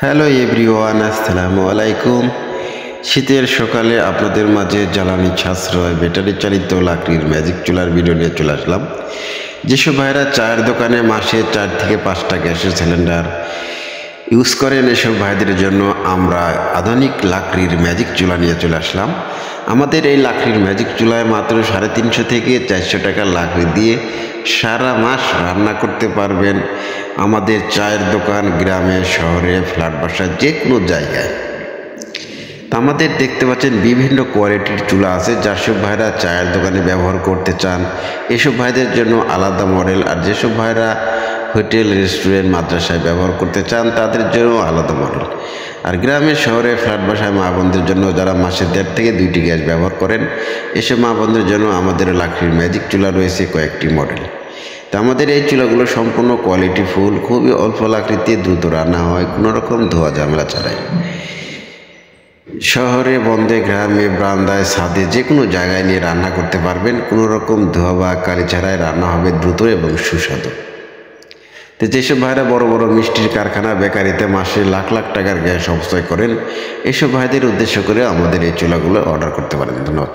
Hello everyone, আসসালামু আলাইকুম। শীতের সকালে আপনাদের মাঝে জ্বালানি সাশ্রয় ব্যাটারি চালিত লাকড়ির ম্যাজিক চুলার ভিডিও নিয়ে চলে আসলাম। যেসব ভাইরা চায়ের দোকানে মাসে 4 থেকে 5টা গ্যাসের সিলিন্ডার ইউজ করেন, এসব ভাইদের জন্য আমরা আধুনিক লাকড়ির ম্যাজিক চুলা নিয়ে চলে আসলাম। আমাদের এই লাকড়ির ম্যাজিক চুলায় মাত্র 350 থেকে 400 টাকা লাকড়ি দিয়ে সারা মাস রান্না করতে পারবেন। আমাদের চায়ের দোকান, গ্রামে, শহরে, ফ্ল্যাট বাসায়, যে কোনো জায়গায়। আমাদের দেখতে পাচ্ছেন বিভিন্ন কোয়ালিটির চুলা আছে, যা সব ভাইরা চায়ের দোকানে ব্যবহার করতে চান এসব ভাইদের জন্য আলাদা মডেল, আর যেসব ভাইরা হোটেল, রেস্টুরেন্ট, মাদ্রাসায় ব্যবহার করতে চান তাদের জন্য আলাদা মডেল। আর গ্রামে, শহরে, ফ্ল্যাট বাসায় মা বোনদের জন্য যারা মাসে 1.5 থেকে 2টি গ্যাস ব্যবহার করেন, এসব মা বোনদের জন্য আমাদের লাকড়ির ম্যাজিক চুলা রয়েছে কয়েকটি মডেল। তো আমাদের এই চুলাগুলো সম্পূর্ণ কোয়ালিটি ফুল, খুবই অল্প লাকড়িতে দ্রুত রান্না হয়, কোনো রকম ধোয়া ঝামেলা ছাড়াই। শহরে, বন্দে, গ্রামে, বারান্দায়, ছাদে, যে কোনো জায়গায় নিয়ে রান্না করতে পারবেন। কোনো রকম ধোয়া বা কালি ছাড়াই রান্না হবে দ্রুত এবং সুস্বাদু। তো যেসব ভাইরা বড় বড় মিষ্টির কারখানা, বেকারিতে মাসে লাখ লাখ টাকার গ্যাস অপচয় করেন, এসব ভাইদের উদ্দেশ্য করে আমাদের এই চুলাগুলো অর্ডার করতে পারেন। ধন্যবাদ।